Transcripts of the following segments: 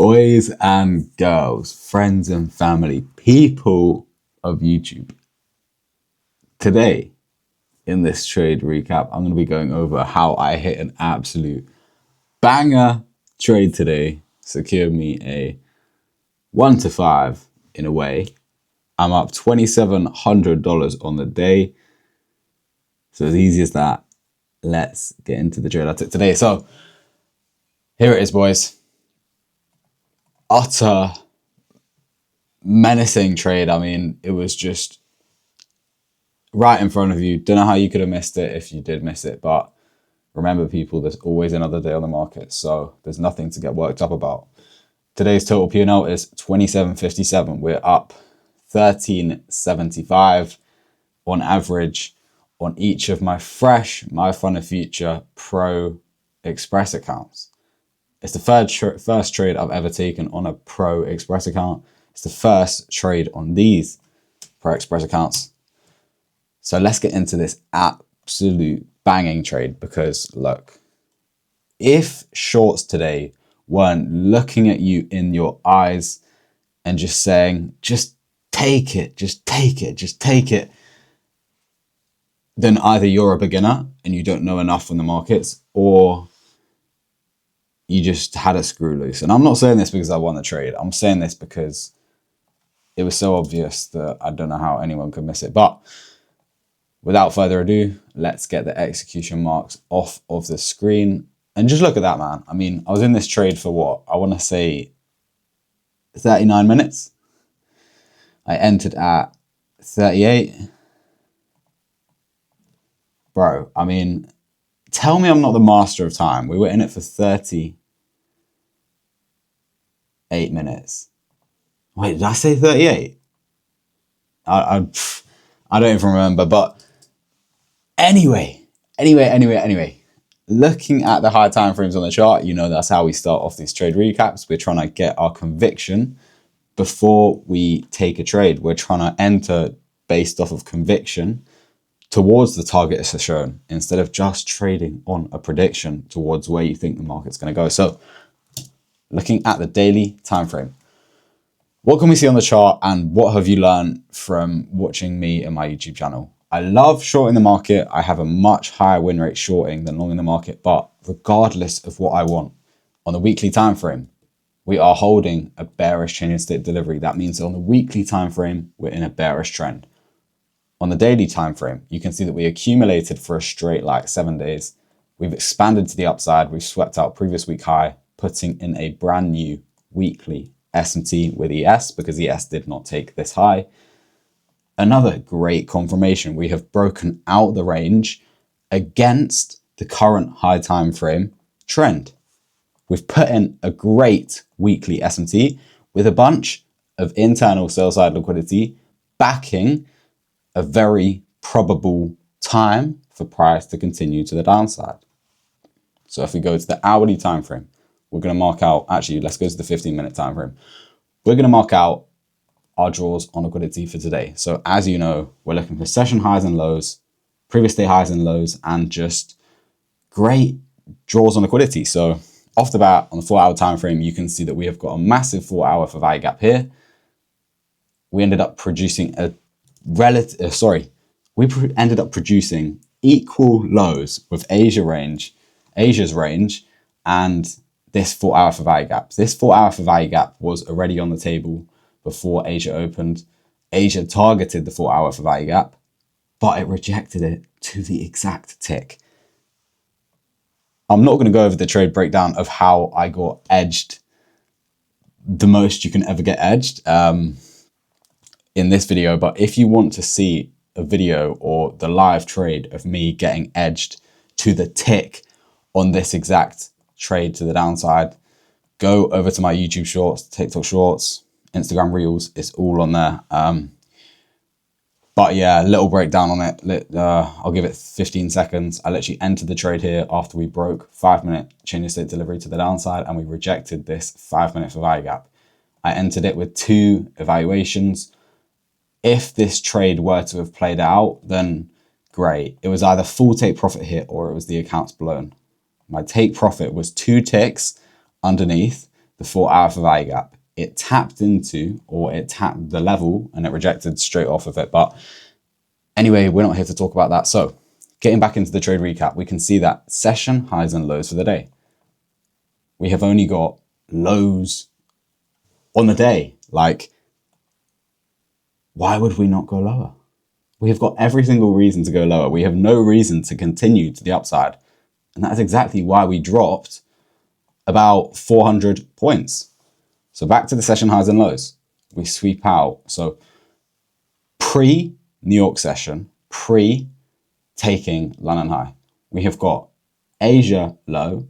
Boys and girls, friends and family, people of YouTube. Today, in this trade recap, I'm going to be going over how I hit an absolute banger trade today. Secured me a 1 to 5 in a way. I'm up $2,700 on the day. So as easy as that, let's get into the trade I took today. So here it is, boys. Utter menacing trade. I mean, it was just right in front of you. Don't know how you could have missed it if you did miss it, but remember, people, there's always another day on the market, so there's nothing to get worked up about. Today's total P&L is 27.57. We're up 13.75 on average on each of my fresh My Fund Future Pro Express accounts. It's the first trade I've ever taken on a Pro Express account. It's the first trade on these Pro Express accounts. So let's get into this absolute banging trade because look, if shorts today weren't looking at you in your eyes and just saying, just take it, just take it, just take it, then either you're a beginner and you don't know enough on the markets or you just had a screw loose. And I'm not saying this because I won the trade. I'm saying this because it was so obvious that I don't know how anyone could miss it. But without further ado, let's get the execution marks off of the screen. And just look at that, man. I mean, I was in this trade for what? I want to say 39 minutes. I entered at 38. Bro, I mean, tell me I'm not the master of time. We were in it for 38 minutes. Wait, did I say 38? I don't even remember, but anyway. Looking at the high time frames on the chart, you know that's how we start off these trade recaps. We're trying to get our conviction before we take a trade. We're trying to enter based off of conviction towards the target as shown, instead of just trading on a prediction towards where you think the market's going to go. So looking at the daily time frame, what can we see on the chart and what have you learned from watching me and my YouTube channel? I love shorting the market. I have a much higher win rate shorting than long in the market, but regardless of what I want, on the weekly time frame, we are holding a bearish change in state delivery. That means on the weekly time frame, we're in a bearish trend. On the daily time frame, you can see that we accumulated for a straight 7 days. We've expanded to the upside. We've swept out previous week high, putting in a brand new weekly S&T with ES because ES did not take this high. Another great confirmation. We have broken out the range against the current high time frame trend. We've put in a great weekly S&T with a bunch of internal sell side liquidity backing a very probable time for price to continue to the downside. So if we go to the hourly time frame, we're going to mark out, actually, let's go to the 15-minute time frame. We're going to mark out our draws on liquidity for today. So as you know, we're looking for session highs and lows, previous day highs and lows, and just great draws on liquidity. So off the bat, on the 4-hour time frame, you can see that we have got a massive 4-hour for value gap here. We ended up producing ended up producing equal lows with Asia's range, and this 4-hour for value gap. This 4-hour for value gap was already on the table before Asia opened. Asia targeted the 4-hour for value gap, but it rejected it to the exact tick. I'm not going to go over the trade breakdown of how I got edged the most you can ever get edged in this video, but if you want to see a video or the live trade of me getting edged to the tick on this exact trade to the downside, go over to my YouTube shorts, TikTok shorts, Instagram reels. It's all on there. But yeah, a little breakdown on it. I'll give it 15 seconds. I literally entered the trade here after we broke 5-minute change in state delivery to the downside, and we rejected this 5-minute for value gap. I entered it with 2 evaluations. If this trade were to have played out, then great. It was either full take profit hit or it was the accounts blown. My take profit was 2 ticks underneath the 4-hour for value gap. It tapped into, or it tapped the level and it rejected straight off of it. But anyway, we're not here to talk about that. So getting back into the trade recap, we can see that session highs and lows for the day. We have only got lows on the day. Like, why would we not go lower? We have got every single reason to go lower. We have no reason to continue to the upside. And that's exactly why we dropped about 400 points. So back to the session highs and lows. We sweep out. So pre-New York session, pre-taking London high, we have got Asia low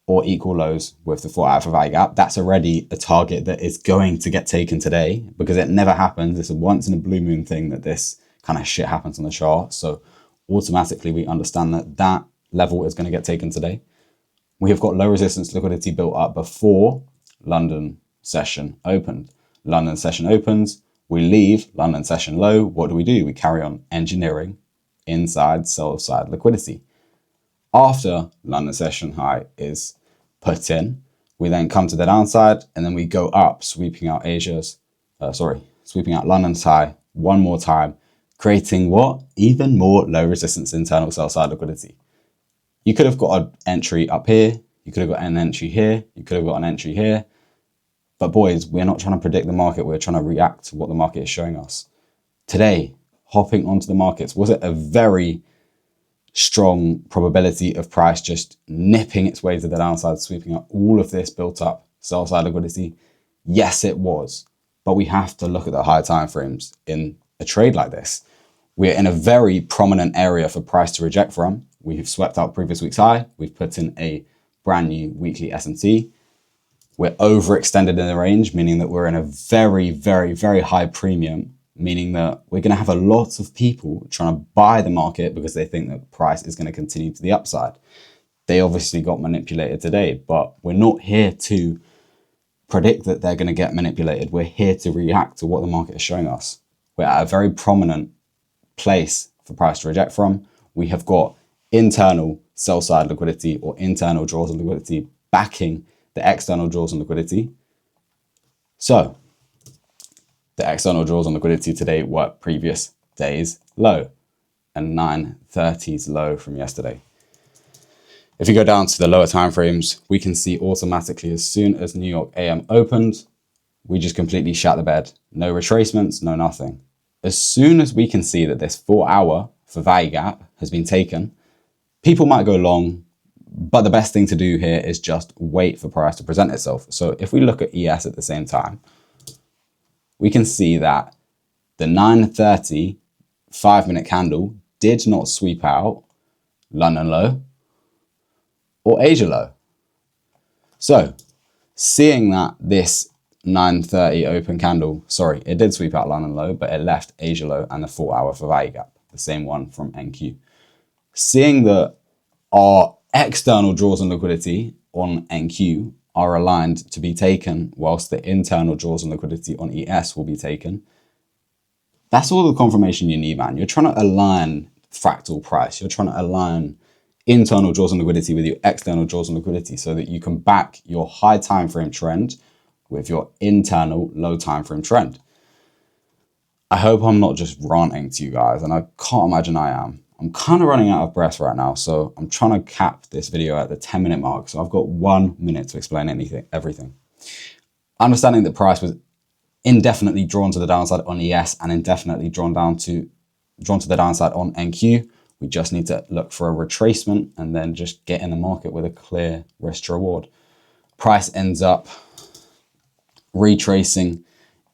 or equal lows with the 4-hour for value gap. That's already a target that is going to get taken today because it never happens. It's a once in a blue moon thing that this kind of shit happens on the chart. So automatically we understand that that level is going to get taken today. We have got low resistance liquidity built up before London session opened. London session opens, we leave London session low. What do? We carry on engineering inside sell side liquidity. After London session high is put in, we then come to the downside and then we go up, sweeping out sweeping out London's high one more time, creating what? Even more low resistance internal sell side liquidity. You could have got an entry up here, you could have got an entry here, you could have got an entry here. But boys, we're not trying to predict the market, we're trying to react to what the market is showing us. Today, hopping onto the markets, was it a very strong probability of price just nipping its way to the downside, sweeping up all of this built up sell side liquidity? Yes, it was. But we have to look at the higher time frames in a trade like this. We're in a very prominent area for price to reject from. We have swept out previous week's high. We've put in a brand new weekly S&T. We're overextended in the range, meaning that we're in a very, very, very high premium, meaning that we're going to have a lot of people trying to buy the market because they think that price is going to continue to the upside. They obviously got manipulated today, but we're not here to predict that they're going to get manipulated. We're here to react to what the market is showing us. We're at a very prominent place for price to reject from. We have got internal sell side liquidity or internal draws on liquidity backing the external draws on liquidity. So the external draws on liquidity today were previous day's low and 930's low from yesterday. If you go down to the lower time frames, we can see automatically as soon as New York AM opened, we just completely shut the bed. No retracements, no nothing. As soon as we can see that this 4-hour for value gap has been taken, people might go long, but the best thing to do here is just wait for price to present itself. So if we look at ES at the same time, we can see that the 930 5-minute candle did not sweep out London low or Asia low. So seeing that this 930 open candle, it did sweep out London low, but it left Asia low and the 4-hour for value gap, the same one from NQ. Seeing that our external draws on liquidity on NQ are aligned to be taken whilst the internal draws on liquidity on ES will be taken. That's all the confirmation you need, man. You're trying to align fractal price. You're trying to align internal draws on liquidity with your external draws on liquidity so that you can back your high time frame trend with your internal low time frame trend. I hope I'm not just ranting to you guys, and I can't imagine I am. I'm kind of running out of breath right now, so I'm trying to cap this video at the 10-minute mark. So I've got 1 minute to explain everything. Understanding that price was indefinitely drawn to the downside on ES and indefinitely drawn to the downside on NQ. We just need to look for a retracement and then just get in the market with a clear risk to reward. Price ends up retracing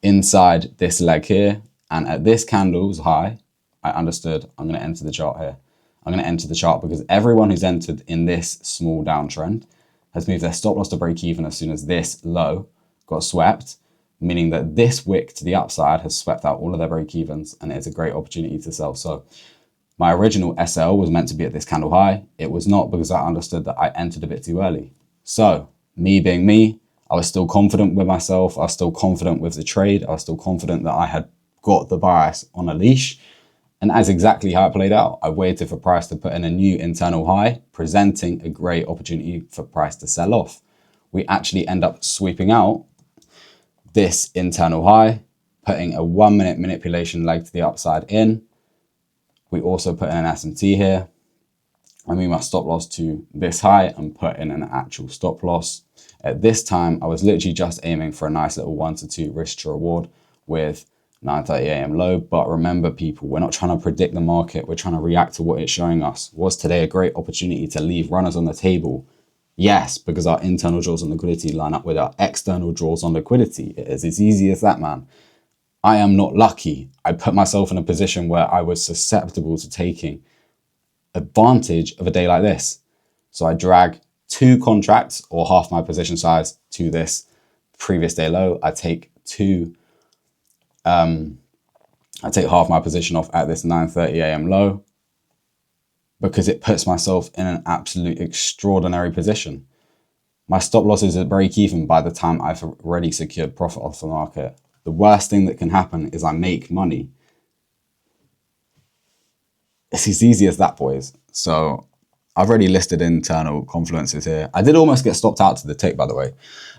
inside this leg here, and at this candle's high, I understood I'm going to enter the chart here. I'm going to enter the chart because everyone who's entered in this small downtrend has moved their stop loss to break even as soon as this low got swept, meaning that this wick to the upside has swept out all of their break evens, and it's a great opportunity to sell. So my original SL was meant to be at this candle high. It was not because I understood that I entered a bit too early. So me being me, I was still confident with myself. I was still confident with the trade. I was still confident that I had got the bias on a leash. And that's exactly how it played out. I waited for price to put in a new internal high, presenting a great opportunity for price to sell off. we actually end up sweeping out this internal high, putting a 1 minute manipulation leg to the upside in. We also put in an SMT here. I move my stop loss to this high and put in an actual stop loss. At this time, I was literally just aiming for a nice little 1 to 2 risk to reward with 9:30 a.m. low. But remember, people, we're not trying to predict the market. We're trying to react to what it's showing us. Was today a great opportunity to leave runners on the table? Yes, because our internal draws on liquidity line up with our external draws on liquidity. It is as easy as that, man. I am not lucky. I put myself in a position where I was susceptible to taking advantage of a day like this. So I drag 2 contracts or half my position size to this previous day low. I take half my position off at this 9:30 a.m. low because it puts myself in an absolute extraordinary position. My stop loss is at break even by the time I've already secured profit off the market. The worst thing that can happen is I make money. It's as easy as that, boys. So I've already listed internal confluences here. I did almost get stopped out to the tick, by the way.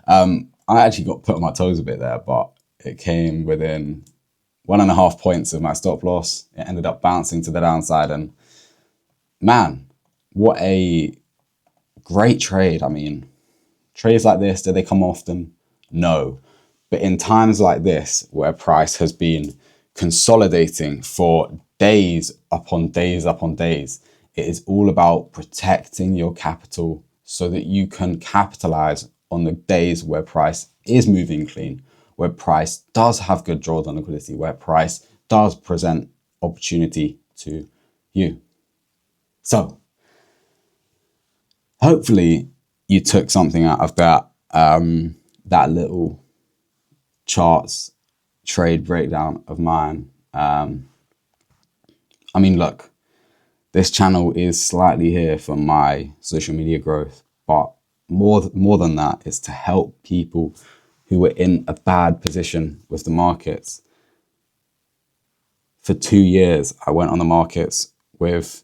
I actually got put on my toes a bit there, but it came within 1.5 points of my stop loss. It ended up bouncing to the downside, and man, what a great trade. I mean, trades like this, do they come often? No. But in times like this, where price has been consolidating for days upon days upon days, it is all about protecting your capital so that you can capitalize on the days where price is moving clean, where price does have good draws on liquidity, where price does present opportunity to you. So hopefully you took something out of that, that little charts trade breakdown of mine. I mean, look, this channel is slightly here for my social media growth, but more than that, is to help people who are in a bad position with the markets. For 2 years, I went on the markets with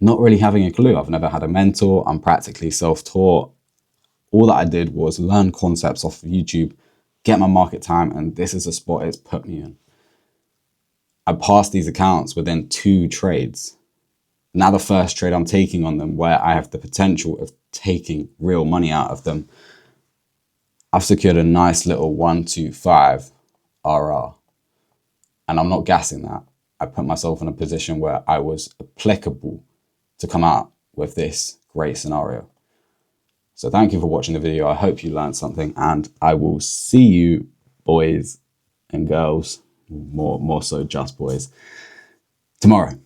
not really having a clue. I've never had a mentor. I'm practically self-taught. All that I did was learn concepts off of YouTube, get my market time, and this is a spot it's put me in. I passed these accounts within 2 trades. Now the first trade I'm taking on them, where I have the potential of taking real money out of them, I've secured a nice little 125 RR. And I'm not gassing that. I put myself in a position where I was applicable to come out with this great scenario. So thank you for watching the video. I hope you learned something, and I will see you, boys and girls, more so just boys, tomorrow.